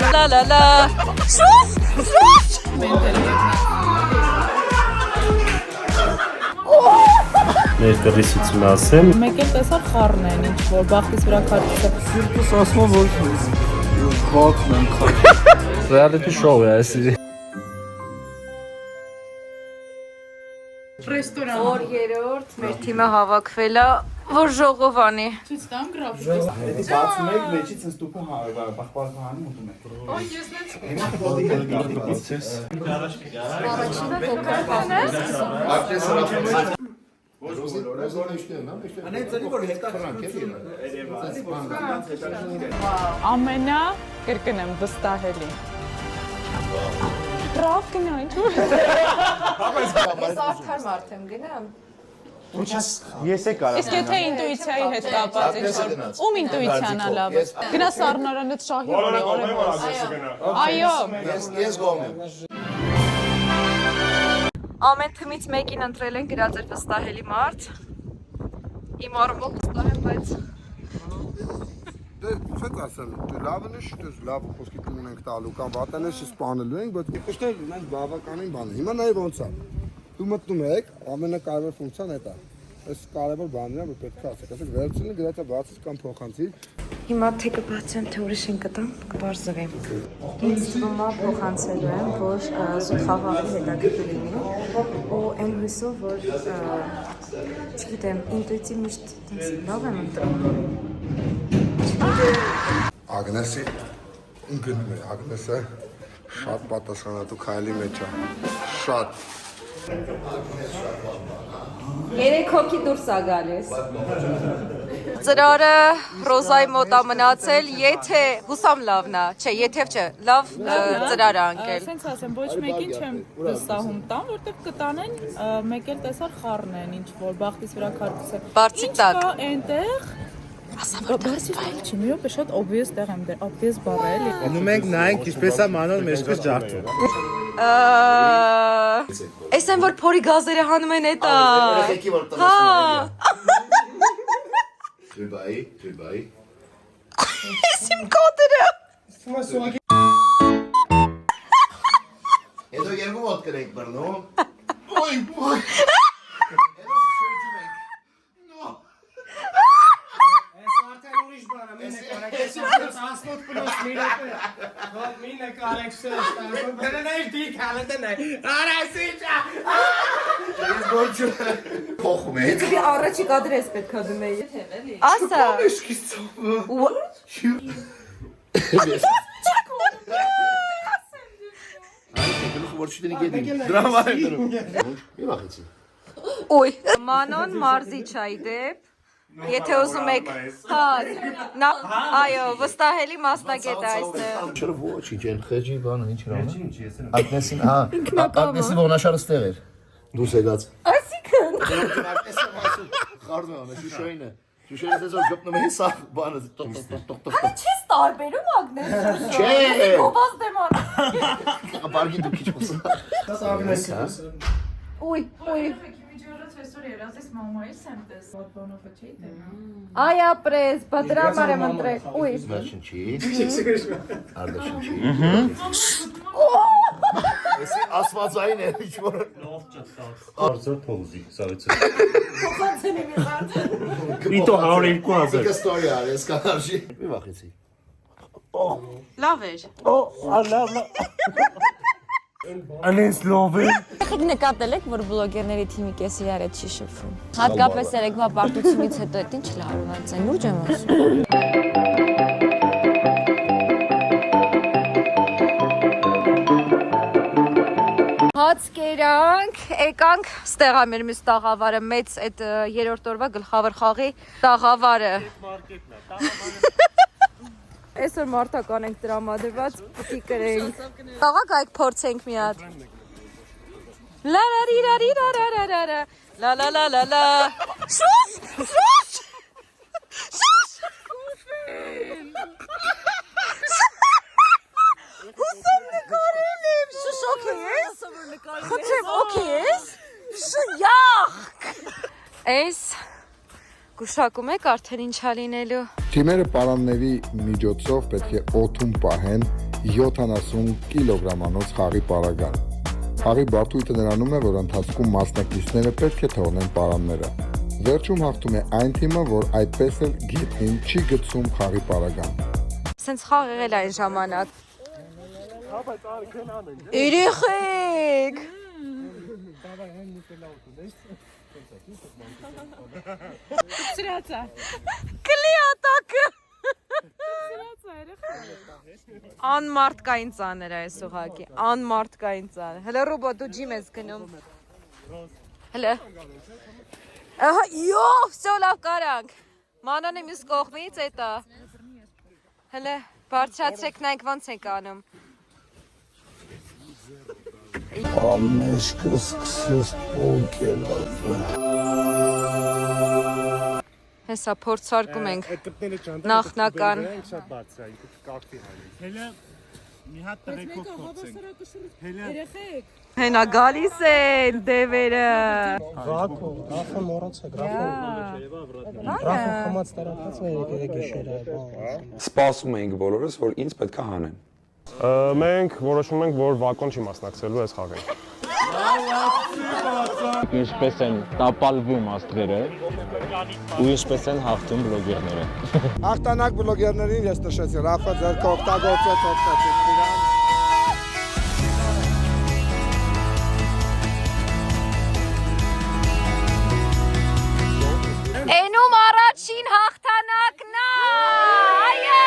La la la. Sus! Sus! Մեր կռիսություն ասեմ։ Մեկ էլ տեսար խառն են ինչ որ բախտից վրա քարտը։ Սիրտս ասում որ վատն են քաշ։ Reality show է այսի։ Ռեստորան։ Որ երրորդ մեր թիմը հավաքվել է, որ ժողովանի։ Ցույց տամ գրաֆիկը։ Էդի բացում եք մեջից ինձ տուփը բախբախանում ուտում եք։ Ոյ ես նենց։ Հիմա ֆոտոյի գրաֆիկացես։ Առաջինը կոկական է։ Ամենա կրկնեմ վստահելի։ Բրավ գնա ինչ որ։ Ես արդար մարդ եմ գնամ։ Ես է կարա։ Իսկ եթե ինտուիցիայի հետ կապված ինչ որ ում ինտուիցիան է լավը։ Գնա սառնարանից շահի օրը։ Այո։ Ես գոմ եմ։ Ամեն թմից մեկին ընտրել են գրած էր վստահելի մարդ։ Իմ առումով վստահ եմ, բայց Դե չեք ասեմ, դե լավն է, շուտ լավ խոսքի ունենք տալու կամ վատն է սպանելու ենք, բայց այստեղ մենք բավականին բան է։ Հիմա նայ ոնց է։ Դու մտնում ես, ամենակարևոր ֆունկցիան է դա։ Այս կարևոր բանն է, որ պետք է ասեք, ասեք վերցնի գրածը բացից կամ փոխանցի։ հիմա թե կբացեմ, թե ուրիշ են կտամ, կբարձվեմ։ Ինձ թվում է փոխանցելու եմ, որ զուտ խաղաղի հետաքրքիր լինի, ու այն հույսով, որ չգիտեմ, ինտուիտիվ միշտ լավ եմ ընտրում։ Ագնեսի ընկնում է, Ագնեսը շատ պատասխանատու քայլի մեջ է։ Շատ։ Երեք հոգի դուրս է գալիս։ Ծրարը Ռոզայի մոտ է մնացել, եթե հուսամ լավն է, չէ, եթե չէ, լավ ծրար է անկել։ Սենց ասեմ, ոչ մեկին չեմ վստահում տամ, որտեղ կտանեն մեկ էլ տեսար խառն են ինչ որ բախտից վրա քարտը։ Բարձի տակ։ Կա այնտեղ Բարձի տակ չի, մի րոպե շատ obvious տեղ եմ դեր, obvious բառ է էլի։ Ունում ենք նայենք ինչպես է մանոն մեջքից ջարդում։ Այս են որ փորի գազերը հանում են էտա։ Հա։ Թույբայի։ Ես իմ կոտրը։ Հետո երկու ոտ կրենք բռնում։ Փոխում է։ Դե առաջի կադրը էս պետքա դնեի։ Ասա։ Դրամա եմ դրում։ Մի վախեցի։ Ոյ, Մանոն մարզիչ է դեպ։ Եթե ուզում եք, հա, այո, վստահելի մասնագետ է այստեղ։ Չրը ոչինչ, այն խեջի բանը ինչ հրանում։ Ագնեսին, հա, Ագնեսի ողնաշարը ստեղ էր։ Դուրս եկած։ Այսինքն։ Խառնում եմ, Շուշոյին է։ Շուշոյին դες որ գտնվում է սա բանը, տոկ։ Չես տարբերում Ագնես։ Չէ։ Ո՞ված դեման։ Բարգին դու քիչ խոսա։ Դա Ագնեսի։ Ոյ։ Այսօր երազես մամայից եմ տեսել, բանովը չի դեմ։ Այ ապրես, բադրամար եմ ընտրել։ Ոյ։ Վերջնչի։ Արդաշնչի։ Էսի ասվածային է ինչ որ։ Արծը թողզի, սարիցը։ Փոխանցել եմ իհարկե։ Իտո 102,000։ Դե ստորի արես կանարժի։ Մի վախեցի։ Լավ էր։ Ալավ։ Անես լավ է։ Եք նկատել եք, որ բլոգերների թիմի կեսի իրար հետ չի շփվում։ Հատկապես երեկվա պարտությունից հետո այդ ինչ լարված են, լուրջ եմ ասում։ Հաց կերանք, եկանք, ստեղ է մեր մյուս տաղավարը, մեծ այդ երրորդ օրվա գլխավոր խաղի տաղավարը։ Այսօր մարտական ենք տրամադրված, պտի կրենք։ Տաղակ այք փորձենք մի հատ։ La la ri la ri la la la la la la la la la. Շուշ! Շուշ! Շուշ! Հուսամ նկարել եմ, շուշ օքեյ ես? Խնդրեմ օքեյ ես? Շյախ! Այս գուշակում եք արդեն ինչա լինելու։ Թիմերը պարանների միջոցով պետք է օդում պահեն 70 կիլոգրամանոց խաղի պարագան։ Խաղի բարդույթը նրանում է, որ ընթացքում մասնակիցները պետք է թողնեն պարանները։ Վերջում հաղթում է այն թիմը, որ այդպես էլ գետնին չի գցում խաղի պարագան։ Սենց խաղ եղել այն ժամանակ։ Երեխեք։ Սրացա։ Կլիատակը։ Անմարտկային ծանր է այս ուղղակի, անմարտկային ծանր։ Հələ Ռոբո դու ջիմ ես գնում։ Հələ։ Ահա, յո, всё լավ կարանք։ Մանանը մյուս կողմից էտա։ Հələ, բարձրացրեք նայեք ոնց եք անում։ Ամեշկը սկսես պոնկել։ Հեսա փորձարկում ենք նախնական։ Հելը մի հատ տրեկով փորձենք։ Հելը Հենա գալիս են դևերը։ Ռաֆը մոռացեք, Ռաֆը խմած տարածած է եկել գիշերը։ Սպասում էինք բոլորս, որ ինձ պետք է հանեն։ Մենք որոշում ենք, որ Վակոն չի մասնակցելու այս խաղին։ Ինչպես են տապալվում աստղերը ու ինչպես են հաղթում բլոգերները։ Հաղթանակ բլոգերներին ես նշեցի, Ռաֆը ձեռքը օգտագործեց իրան։ Էնում առաջին հաղթանակն է։ Այո։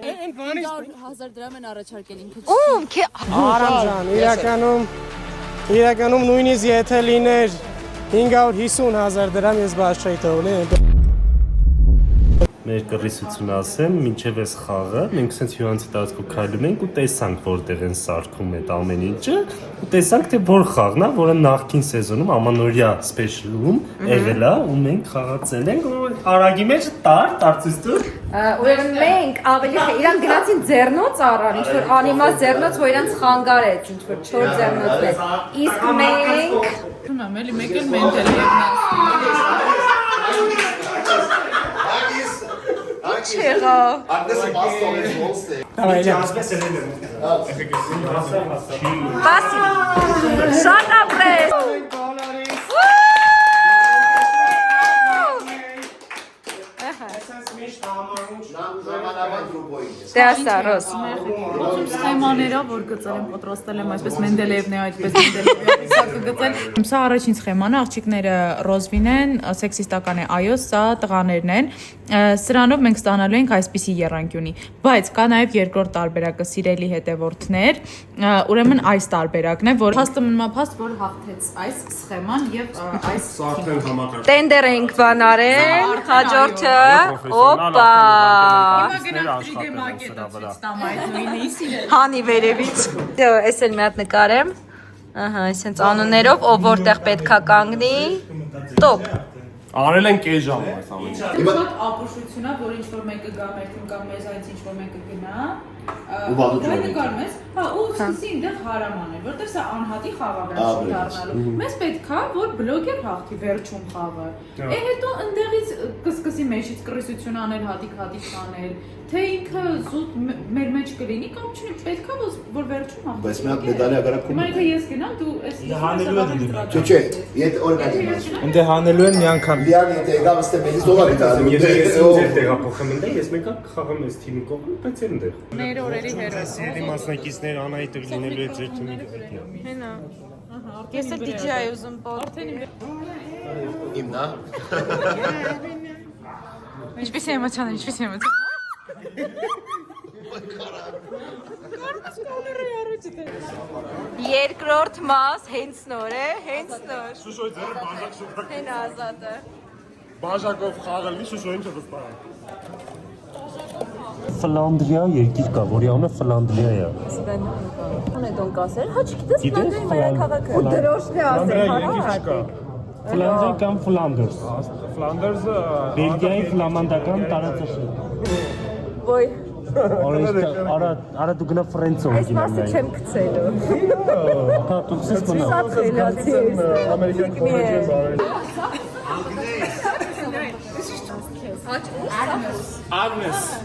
Այն բանից 1000 դրամ են առաջարկել ինքը։ Ում Արամջան, իրականում նույնիսկ եթե լիներ 550,000 դրամ ես բաց չէի թողնի։ մեր կռիսությունը ասեմ, մինչև այս խաղը մենք սենց հյուրանոցի տարածքով քայլում ենք ու տեսանք որտեղ են սարքում այդ ամեն ինչը, ու տեսանք թե որ խաղն է, որը նախկին սեզոնում ամանորյա սպեշիալում եղել է ու մենք խաղացել ենք արագի մեջ տարծից դու։ Ուրեմն մենք ավելի իրան գնացին ձեռնոց առան, ինչ որ անիմաց ձեռնոց, որ իրանց խանգարեց, ինչ որ 4 ձեռնոցներ։ Իսկ մենք Ունեմ էլի մեկ էլ Մենդելեևնա։ չեղա։ Բասի։ Շատ ապրես։ Դե ասա, Ռոս։ Ոնց սխեմաներով որ գծել եմ, պատրաստել եմ այսպես Մենդելեևն է, այդպես Մենդելեևը գծել։ Սա առաջին սխեման է, աղջիկները ռոզվին են, սեքսիստական է, այո, սա տղաներն են։ Սրանով մենք ստանալու ենք այսպիսի եռանկյունի, բայց կա նաև երկրորդ տարբերակը սիրելի հետևորդներ, ուրեմն այս տարբերակն է, որ փաստը մնա փաստ, որ հաղթեց այս սխեման եւ այս Տենդեր ենք բանարել, հաջորդը, օպա։ Հանի վերևից։ Դե, ես էլ մի հատ նկարեմ։ Ահա, այսենց անուններով, ով որտեղ պետքա կանգնի։ Տոպ։ Արել են կես ժամ այս ամենը։ Շատ ապուշություն է, որ ինչ-որ մեկը գա մեր թիմ կամ մեզ այնց ինչ-որ մեկը գնա։ Ու վատություն ունի։ Նկարում ես, հա, ու սկսի այնտեղ հարաման է, որտեղ սա անհատի խաղավեր չի դառնալու։ Մեզ պետք է, որ բլոգեր հաղթի վերջում խաղը։ Հետո ընդեղից կսկսի մեջից կռիսություն անել, հատիկ անել, թե ինքը զուտ մեր մեջ կլինի կամ չունի, պետք է, որ վերջում հաղթի։ Բայց մի հատ մեդալի ագարակում։ Հիմա եթե ես գնամ, դու այս Չէ, եթե օրինակ Ընդ հանելու են մի անգամ։ Լիան եթե եկավ ըստ մեզից ով է դառնում։ Եթե ես տեղափոխեմ ընդեղ, ես մեկը խաղամ այս թիմի կողմը, բայց այնտեղ։ մեր օրերի հերոս։ Սերի մասնակիցներ Անահիտը լինելու է ձեր թիմի։ Հենա։ Ես էլ DJ-ի ուզում պոտ։ Իմն է։ Ինչպես է էմոցիոն, ինչպես է էմոցիոն։ Երկրորդ մաս հենց նոր է, հենց նոր։ Շուշոյ ձեր բաժակ շուկա։ Հեն ազատը։ Բաժակով խաղալի շուշոյին չվստահ։ Ֆլանդրիա երկիր կա, որի անունը Ֆլանդրիա է։ Ո՞ն է Դոնկասեր։ Հա չգիտես Ֆլանդրիայի մայրաքաղաքը։ Դրոշն է ասել, հարա։ Ֆլանդրիա կամ Ֆլանդերս։ Ֆլանդերսը Բելգիայի ֆլամանդական տարածաշրջան։ Ոյ։ Արա դու գնա Ֆրանսիա Այս մասը չեմ գցելու։ Հա, դու ցես մնա։ Շատ խելացի ես։ ամերիկյան կոլեջը բարել։ Agnes.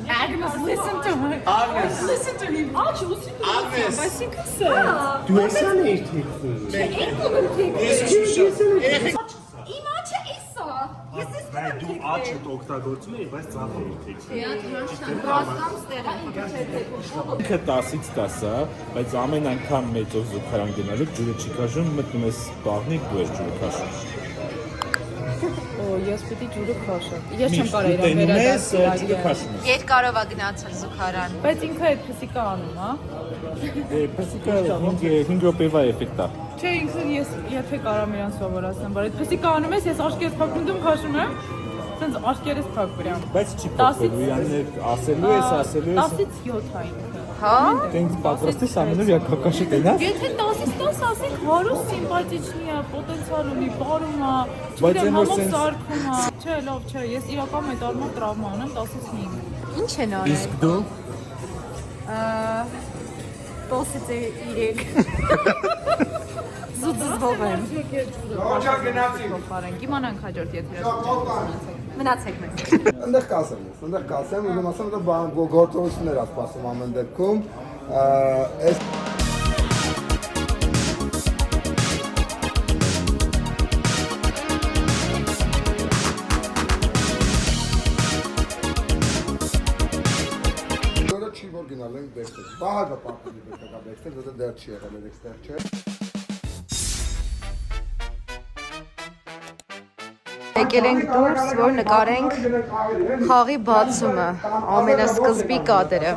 Agnes, listen to her. Agnes. Listen to him. Aç, usul. Agnes. Այսինքն սա։ Դու էսան էիր թեքվում։ Իմ աչը էսա։ Ես էս Դու աչդ օգտագործում ես, բայց ծախում ես թեքվում։ Ինքը 10-ից 10 է, բայց ամեն անգամ մեծով զուգարան գնալու ջուրը չի քաշում, մտնում ես սպաղնիկ, դու ես ջուրը քաշում։ Ես պիտի ջուրը քաշեմ։ Ես չեմ կարող իրան ջուրը վերադարձնել։ քաշում ես։ Երկարով է գնացել զուգարան։ Բայց ինքը այդպեսի կա անում, հա։ Պրեսիկա 5 րոպեվա էֆեկտ է։ Չէ, ինքը ես եթե կարամ իրան սովորացնեմ, բայց այդպեսի կա անում ես, ես աշկերս փակում քաշում եմ։ Սենց աշկերս փակ վրան։ Բայց չի փոխվելու, յաներ ասելու ես։ 10-ից 7 է ինքը։ Հա։ Տենց պատրաստես ամեն օր յակակաշի տնաս։ Եթե 10-ից 10 ասենք, հարուստ սիմպաթիչնի է, պոտենցիալ ունի, բարում է, Բայց չգիտեմ, այն որ համով սենց- սարքում է։ Չէ, լավ չէ, ես իրական մետալմով տրավմա ունեմ 10-ից 5։ Ինչ են արել։ Իսկ դու 10-ից 3։ Զուծզվող եմ։ Փոխարեն, կիմանանք հաջորդ եթերը։ Մնացեք մեզ։ Այնտեղ կասեմ, ուզում ասեմ, դա գործողություններ ա սպասում ամեն դեպքում։ Այս Դուրը չի որ գնալ ենք դեպքեր։ Բաղը պատմի պետք է դեպքեր, դա դեռ չի եղել, դեռ չէ։ Եկել ենք դուրս, որ նկարենք խաղի բացումը, ամենասկզբի կադրը։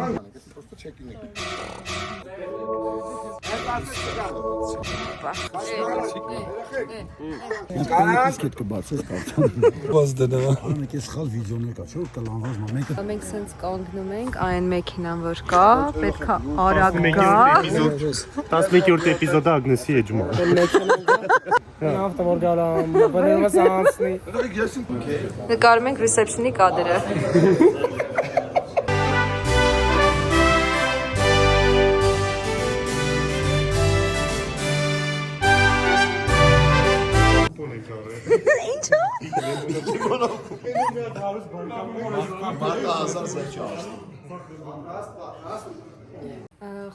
Մենք սենց կանգնում ենք այն մեքենան, որ կա, պետք է արագ գա։ 11-րդ էպիզոդը Ագնեսի էջում է։ Ավտոմոր գալամ, բներս անցնի։ Նկարում ենք ռեսեպշնի կադրը։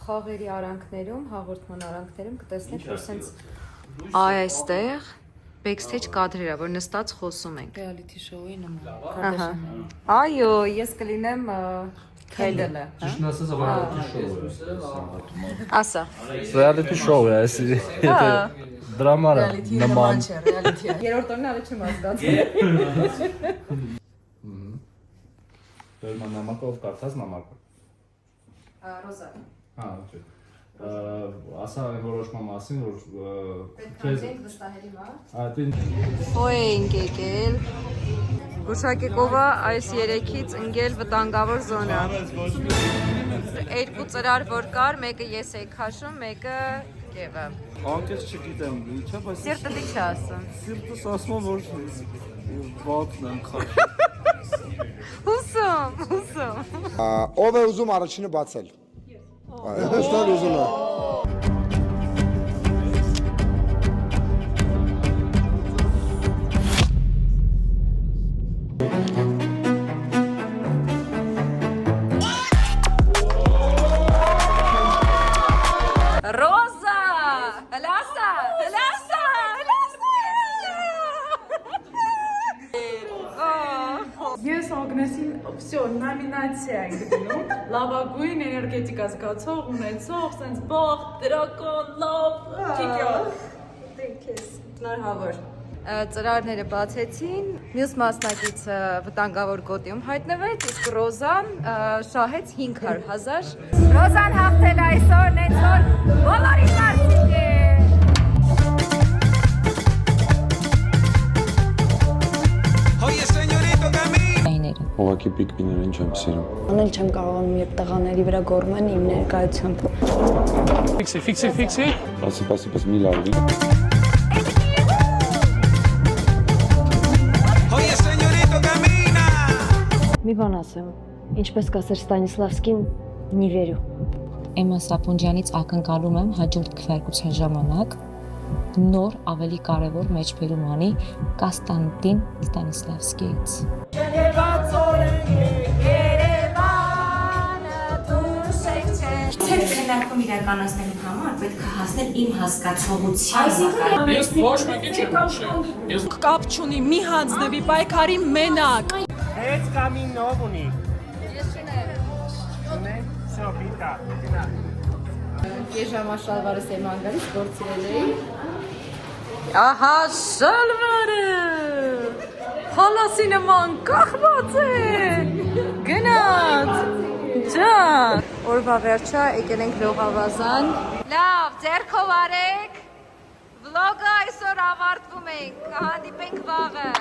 Խաղերի արանքներում, հաղորդման արանքներում կտեսնեք, որ սենց այստեղ backstage կադրեր է, որ նստած խոսում ենք։ Reality show-ի նման։ Ահա։ Այո, ես կլինեմ Քեյլը։ Ճիշտն ասած, reality show է։ Ասա։ Reality show է, այս եթե դրամանա նման։ Reality-ը։ Երրորդ օրն ավելի չեմ հասկացել։ Դեռ նամակով կարդաց նամակը։ Ռոզա։ Հա, չէ։ Ասա այն որոշման մասին, որ քեզ վստահելի մա։ այդին Ոյ ենք եկել։ Գուշակեկովա այս 3-ից ընկել վտանգավոր զոնա։ Երկու ծրար որ կար, մեկը ես էի քաշում, մեկը Գևը։ անկես չգիտեմ, ինչա, բայց Սիրտը դի չի ասում։ սիրտս ասում որ վատն եմ քաշ։ Հուսում։ Ով է ուզում առաջինը բացել։ Ստոր ուզում է։ Ռոզա, հլասա։ Ես Ագնեսին всё, նոմինացիա եմ գտնում։ Լավագույն էներգետիկա զգացող, ունեցող, սենց բախ, դրական, լավ, ճիկյալ։ Շնորհավոր։ Ծրարները բացեցին, մյուս մասնակիցը վտանգավոր գոտիում հայտնվեց, իսկ Ռոզան շահեց 500,000։ Ռոզան հաղթել այսօր, նենց որ բոլորի մարդիկ է։ Ուղղակի պիկպիներին չեմ սիրում։ Անել չեմ կարողանում, երբ տղաների վրա գոռում են իմ ներկայությամբ։ Ֆիքսի։ Պասի մի լավի։ Մի բան ասեմ, ինչպես կասեր Ստանիսլավսկին, «Не верю»։ Էմմա Սապունջյանից ակնկալում եմ հաջորդ քվեարկության ժամանակ նոր ավելի կարևոր մեջբերում անի Կոստանտին Ստանիսլավսկիից։ Քննարկում իրականացնելու համար պետք է հասնել իմ հասկացողության։ Ես ոչ մեկի չեմ հիշել։ Կապ չունի, մի հանձնվի պայքարի մենակ։ Հետ կամին նով ունի։ Ես չունեմ։ Ունեմ, всё, պիտա։ Կես ժամա շալվարս եմ անգալիս, գործիրել էի։ Ահա շալվարը։ Հալասի նման կախված է։ Գնաց։ Ջան, օրվա վերջը եկել ենք լողավազան։ Լավ, ձեռքով արեք։ Վլոգը այսօր ավարտվում ենք։ Կհանդիպենք վաղը։